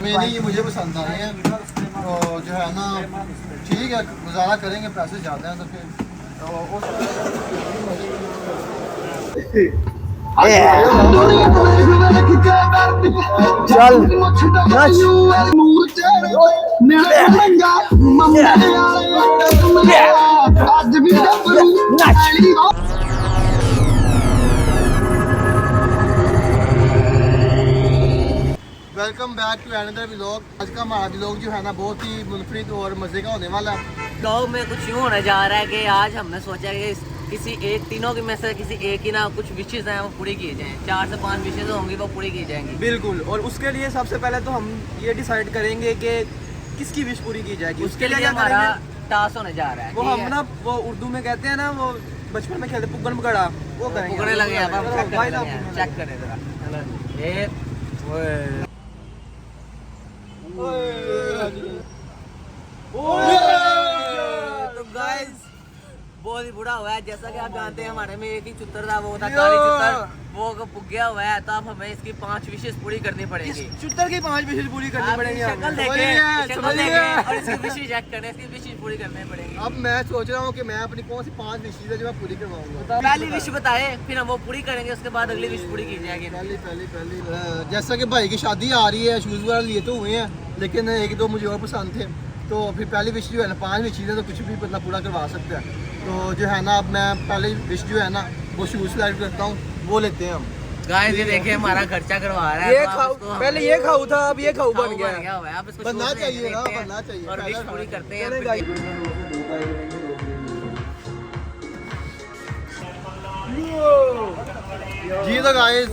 मेरी ये मुझे पसंद आए हैं तो जो है ना ठीक है, गुजारा करेंगे, पैसे ज़्यादा हैं तो फिर welcome back to another vlog. आज का हमारा व्लॉग जो है ना बहुत ही मुनफरिद और मज़े का होने वाला है। ब्लॉग में कुछ यूँ होने जा रहा है कि आज हमने सोचा कि किसी एक तीनों की में से किसी एक ही ना कुछ विशेष हैं वो पूरी की जाएं। 4 से 5 विशेष होंगी वो पूरी की जाएंगी। बिल्कुल। और उसके लिए सबसे पहले तो हम ये डिसाइड करेंगे कि किसकी विश पूरी की जाएगी। उसके लिए हमारा टास्क होने जा रहा है। वो हम ना वो उर्दू में कहते हैं ना, वो बचपन में खेलते पुगन पकड़ा, वो करेंगे। पुगने लगे अब हम चेक करें जरा। ये तो गाइस बहुत ही बुरा हुआ है। जैसा कि आप जानते हैं हमारे में एक ही चित्र था, वो था काली चित्र, वो पुग्या हुआ है। तो अब हमें इसकी 5 विशेष पूरी करनी पड़ेगी। चित्र की 5 विशेष पूरी करनी पड़ेगी। शक्ल देखें और इसकी विशेष चेक करें, इसकी विशेष पूरी करनी पड़ेगी। अब मैं सोच रहा हूँ कि मैं अपनी कौन सी 5 विशेष है जो मैं पूरी करवाऊंगा। पहली विश बताए, फिर हम वो पूरी करेंगे, उसके बाद अगली विश पूरी की जाएगी। पहली जैसा कि भाई की शादी आ रही है, शूज़ वगैरह लिए तो हुए हैं, लेकिन एक दो मुझे और पसंद थे, तो फिर पहली विश जो है ना 5 विश है तो कुछ भी बंदा पूरा करवा सकता है। तो जो है ना अब मैं पहली विश जो है ना वो शूज़ सेलेक्ट करता हूँ, वो लेते हैं हम। गाइस ये देखिए हमारा खर्चा करवा रहा है। ये खाऊ, पहले ये खाऊ था, अब ये खाऊ बन गया हुआ है। अब इसको बनना शूज़ चाहिए ना, देखते हैं बनना चाहिए। और विश पूरी करते हैं। जी तो गाइस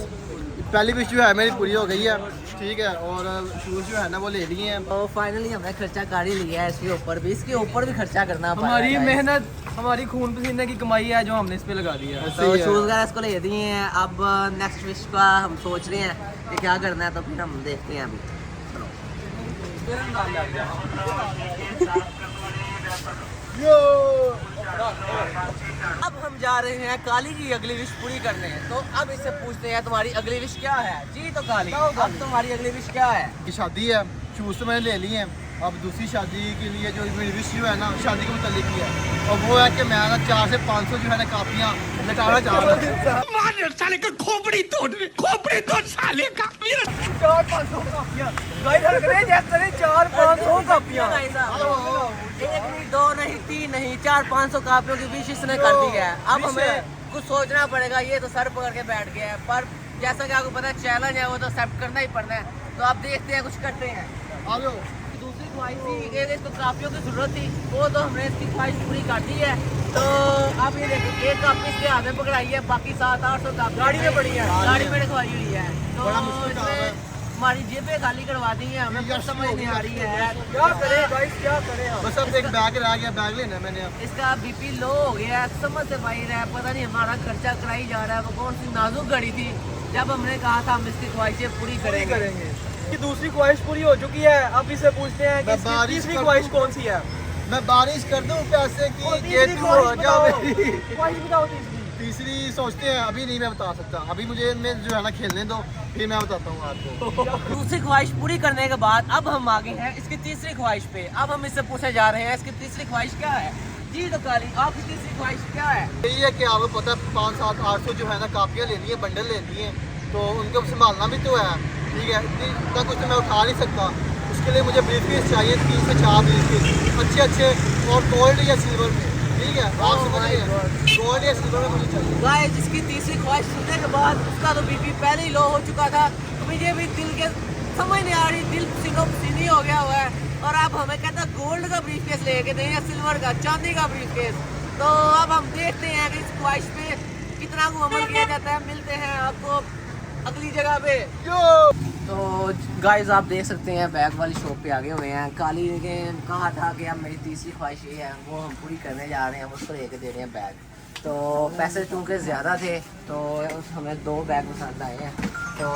पहली विश जो है मेरी पूरी हो गई है, ठीक है, और शूज़ जो है ना वो ले लिए हैं। तो फाइनली हमने खर्चा कर ही लिया है। इसके ऊपर भी, इसके ऊपर भी खर्चा करना पड़ा। हमारी मेहनत, हमारी खून पसीने की कमाई है जो हमने इस पे लगा दी है। तो शूज़ वगैरह इसको ले दिए हैं। अब नेक्स्ट विश का हम सोच रहे हैं कि क्या करना है, तो फिर हम देखते हैं अभी। अब हम जा रहे हैं काली की अगली विश पूरी करने। तो अब इससे पूछते हैं तुम्हारी अगली विश क्या है। जी तो काली, अब तुम्हारी अगली विश क्या है? की शादी है, शूज़ तो मैंने ले लिए हैं। अब दूसरी शादी के लिए जो मेरी विश जो है ना शादी के मुतालिक की है, और वो है कि मैं ना 4 से 500 जो है ना कापियाँ लटाना चाह रहा हूँ। साले का खोपड़ी तोड़ साले का 400-500 कापियां। गाइस हर करे चेक करें 400-500 कापियां। एक नहीं, 2 नहीं, 3 नहीं, 400-500 कापियों की विश इसने कर दी है। अब हमें कुछ सोचना पड़ेगा। ये तो सर पकड़ के बैठ गया है, पर जैसा कि आपको पता है चैलेंज है, वो तो एक्सेप्ट करना ही पड़ना है। तो आप देखते हैं, कुछ करते हैं। दूसरी ख्वाहिश थी कि इसको कापियों की जरूरत थी, वो तो हमने इसकी ख्वाहिश पूरी कर दी है। तो आप ये देखिए, एक कापी इसके हाथ में पकड़ाई है, बाकी 700-800 कापी गाड़ी में पड़ी है, गाड़ी में रखवाई हुई है। तो बड़ा मुश्किल काम है। इसमें हमारी जेबें खाली करवा दी है, हमें कुछ समझ नहीं आ रही है। क्या करें गाइस, क्या करें हम? बस अब एक बैग रह गया, बैग लेना है मैंने अब। इसका बीपी लो हो गया है, समझ से बाहर है। पता नहीं हमारा खर्चा कराई जा रहा है। वो कौन सी नाजुक घड़ी थी जब हमने कहा था हम इसकी ख्वाहिशें पूरी करेंगे। कि दूसरी ख्वाहिश पूरी हो चुकी है। अब इसे पूछते हैं कि इसकी तीसरी ख्वाहिश कौन सी है? मैं बारिश कर दूं पैसे की, ये तीसरी तू ख्वाहिश हो जा बताओ। मेरी। ख्वाहिश बताओ तीसरी। तीसरी सोचते हैं, अभी नहीं मैं बता सकता, अभी मुझे इनमें जो है ना खेलने दो, फिर मैं बताता हूँ आपको। दूसरी ख्वाहिश पूरी करने के बाद अब हम आगे हैं इसकी तीसरी ख्वाहिश पे। अब हम इससे पूछे जा रहे हैं इसकी तीसरी ख्वाहिश क्या है। जी तो काली, आपकी तीसरी ख्वाहिश क्या है? यही है कि आपको पता है 5, 7, 800 जो है ना कापियाँ लेनी है, बंडल लेनी है, तो उनको संभालना भी तो है, ठीक है। इतना कुछ तो मैं उठा नहीं सकता। उसके लिए मुझे ब्रीफकेस चाहिए, 3 से 4 ब्रीफकेस अच्छे और गोल्ड या सिल्वर में, ठीक है। आप समझ रहे, गोल्ड या सिल्वर में मुझे चाहिए। गाइस जिसकी तीसरी ख्वाहिश सुनने के बाद उसका तो बीपी पहले ही लो हो चुका था। तो मुझे भी दिल के समझ नहीं आ रही, दिल पसीनो पसीनी हो गया हुआ है। और अब हमें कहता है गोल्ड का ब्रीफकेस लेके दें या सिल्वर का, चांदी का ब्रीफकेस। तो अब हम देखते हैं कि इस ख्वाहिश पे कितना को अमल किया जाता है। मिलते हैं आपको अगली जगह पे। तो गाइस आप देख सकते हैं बैग वाली शॉप पे आगे हुए हैं। काली ने कहा था कि अब मेरी तीसरी ख्वाहिश ये है, वो हम पूरी करने जा रहे हैं, हम उसको लेके दे रहे हैं बैग। तो पैसे चूँकि ज़्यादा थे तो हमें 2 बैग पसंद आए हैं। तो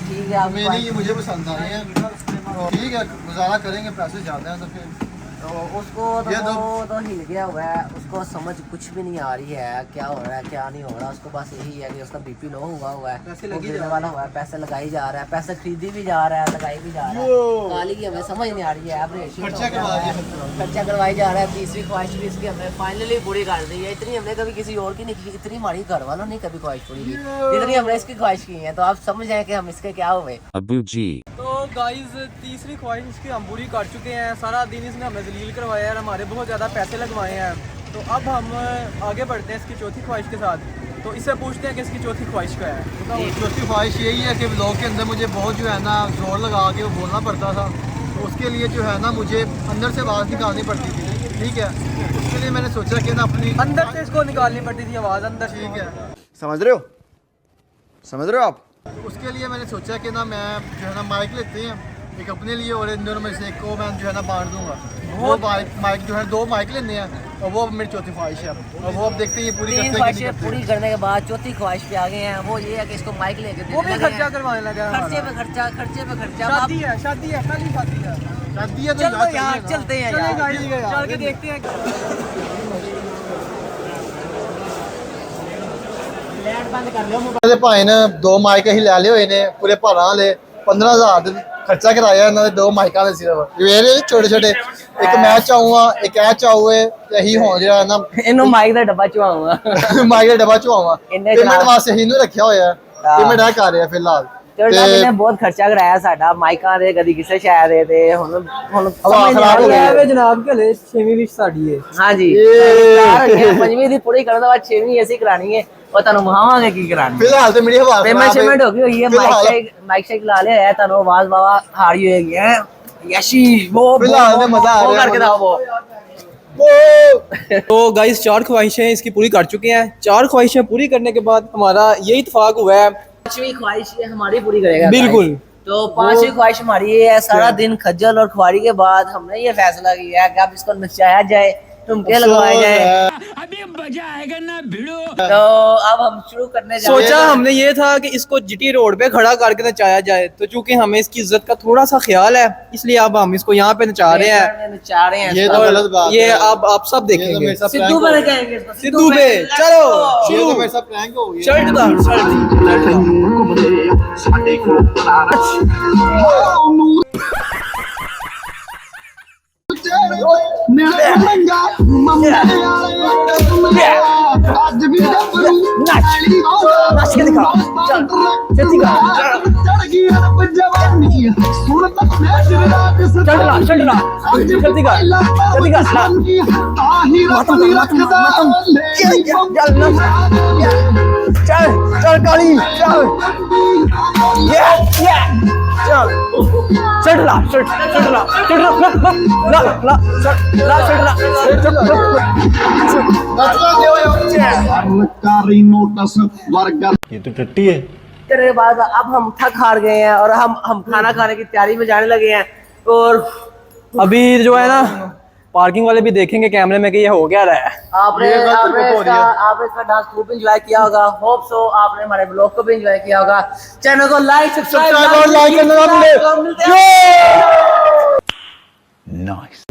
ठीक है, मेरी ये मुझे पसंद आए हैं, ठीक है, गुजारा करेंगे, पैसे ज़्यादा हैं तो फिर तो उसको ये तो वो तो हिल गया हुआ है, उसको समझ कुछ भी नहीं आ रही है क्या हो रहा है क्या नहीं हो रहा। उसको बस यही है कि उसका बीपी लो हुआ है, पैसे वो लगी गिरने जा वाला हुआ है, पैसे लगाई जा रहा है, पैसे खरीदी भी जा रहा है, लगाई भी जा रहा है। काली की हमें समझ नहीं आ रही है, अब रेशियो खर्चा करवाई जा रहा है। तीसरी ख्वाहिश भी इसकी हमने फाइनली पूरी कर दी है। इतनी हमने कभी किसी और की नहीं की, इतनी हमारी घर वालों ने कभी ख्वाहिश पूरी की जितनी हमने इसकी ख्वाहिश की है। तो आप समझ जाए कि हम इसके क्या हुए। अबू जी तो गाइस तीसरी ख्वाहिश इसकी हम पूरी कर चुके हैं। सारा दिन इसने हमें जलील करवाया है, हमारे बहुत ज़्यादा पैसे लगवाए हैं। तो अब हम आगे बढ़ते हैं इसकी चौथी ख्वाहिश के साथ। तो इससे पूछते हैं कि इसकी चौथी ख्वाहिश क्या है। चौथी ख्वाहिश यही है कि ब्लॉग के अंदर मुझे बहुत जो है ना जोर लगा के वो बोलना पड़ता था, तो उसके लिए जो है ना मुझे अंदर से आवाज़ निकालनी पड़ती थी। ठीक है, उसके लिए मैंने सोचा कि ना अपनी अंदर से इसको निकालनी पड़ती थी आवाज़ अंदर से। ठीक है, समझ रहे हो आप? उसके लिए मैंने सोचा कि ना मैं जो है ना माइक लेते हैं, एक अपने लिए और इन दोनों में से एक को मैं जो है ना बांट दूंगा। वो माइक जो है 2 माइक लेने हैं और वो मेरी चौथी ख्वाहिश है। और वो अब देखते हैं ये पूरी तीन करते हैं कि ख्वाहिशें नहीं करते। पूरी करने के बाद चौथी ख्वाहिश पे आ गए हैं। वो ये है कि इसको माइक लेके वो भी देने लगे खर्चा हैं। करवाने लगा है खर्चे हमारा। पे खर्चा, खर्चे पे खर्चा। शादी है खाली शादी है। शादी है तो चलो यार यार चलिए ना। चलते हैं चले यार। गाइस चल के देखते हैं। ਇਹਦੇ ਭਾਈ ਨੇ 2 ਮਾਈਕ ਹੀ ਲੈ ਲਏ ਹੋਏ ਨੇ ਪੂਰੇ ਭਾਰਾਂ ਵਾਲੇ 15000 ਦੇ ਖਰਚਾ ਕਰਾਇਆ ਇਹਨਾਂ ਦੇ 2 ਮਾਈਕਾਂ ਦੇ ਸਿਰਫ ਇਹ ਛੋਟੇ ਛੋਟੇ ਇੱਕ ਮੈਂ ਚਾਹੂੰਗਾ ਇੱਕ ਇਹ ਚਾਹੂਏ ਤੇ ਇਹੀ ਹੋਣ ਜਿਹੜਾ ਨਾ ਇਹਨੂੰ ਮਾਈਕ ਦਾ ਡੱਬਾ ਚਵਾਉਂਗਾ। ਮਾਈਕ ਦਾ ਡੱਬਾ ਚਵਾਵਾਂ ਇੰਨੇ ਪੇਮੈਂਟ ਚਲਾ- ਵਾਸਤੇ ਇਹਨੂੰ ਰੱਖਿਆ ਹੋਇਆ ਪੇਮੈਂਟ ਆ ਕਰ ਰਿਹਾ ਫਿਲਹਾਲ ਚਲੋ ਇਹਨੇ ਬਹੁਤ ਖਰਚਾ ਕਰਾਇਆ ਸਾਡਾ ਮਾਈਕਾਂ ਦੇ, ਕਦੀ ਕਿਸੇ ਸ਼ਹਿਰ ਦੇ ਤੇ ਹੁਣ ਸਮਝ ਨਹੀਂ ਆ ਖਰਾਬ ਹੋ ਰਹੀ ਗਈ ਹੈ। ਹੈ। ਵੇ ਜਨਾਬ ਕਿ ਹਲੇ 6ਵੀਂ ਵਿੱਚ ਸਾਡੀ ਹੈ। ਹਾਂਜੀ ਪੰਜਵੀਂ ਦੀ ਪੂਰੀ ਕਰਨ ਤੋਂ ਬਾਅਦ 6ਵੀਂ ਅਸੀਂ ਕਰਾਣੀ ਹੈ। ਉਹ ਤੁਹਾਨੂੰ ਮਹਾਵਾਂਗੇ ਕੀ ਕਰਾਣੀ। ਫਿਲਹਾਲ ਤੇ ਮੇਰੀ ਹਵਾ ਪੇਮੈਂਟ ਸ਼ੇਮੈਂਟ ਹੋ ਗਈ ਹੋਈ ਹੈ। ਮਾਈਕ ਸ਼ੇਕ ਲਾ ਲਿਆ ਹੈ, ਤੁਹਾਨੂੰ ਆਵਾਜ਼ ਬਾਵਾ ਹਾਰੀ ਹੋਏਗੀ ਹੈ। ਯਸ਼ੀ वो फिलहाल में मजा आ वो रहा है, करके मजा। दाओ वो। तो गाइस 4 ख्वाहिशें इसकी पूरी कर चुके हैं। 4 ख्वाहिशें पूरी करने के बाद हमारा ये इत्तेफाक हुआ है। पांचवी ख्वाहिश ये हमारी पूरी करेगा बिल्कुल। तो 5वीं ख्वाहिश हमारी ये है, सारा दिन खज्जल और खुआरी के बाद हमने ये फैसला किया है कि अब इसको नचाया जाए, ठुमके लगवाए जाए। अभी मजा आएगा ना भिड़ो। तो अब हम शुरू करने जा रहे सोचा हमने ये था कि इसको जीटी रोड पे खड़ा करके नचाया जाए, तो चूंकि हमें इसकी इज्जत का थोड़ा सा ख्याल है इसलिए अब हम इसको यहाँ पे नचा रहे हैं। नचा रहे हैं ये इसको। तो गलत बात ये है। अब आप सब ये तो देखेंगे। मेरे साथ सिद्धू prank पे हो लगाएंगे इसको, सिद्धू पे चलो गया। ये शुरू। तो मेरे साथ प्रैंक हो गया शर्ट उतार, नाच के दिखा, चल, छेती कर, चल ला, छेती कर, ला। चल काली, चल, चल ला, तेरे बाद अब हम थक हार गए हैं और हम खाना खाने की तैयारी में जाने लगे हैं। और अभी जो है ना पार्किंग वाले भी देखेंगे कैमरे में कि ये हो क्या रहा है। आपने ये गलत आपने हो रही आपने इसका डांस खूब एंजॉय किया होगा। होप सो आपने हमारे ब्लॉग को भी एंजॉय किया होगा। चैनल को लाइक सब्सक्राइब और like करना ना भूलें। मिलते हैं। Nice.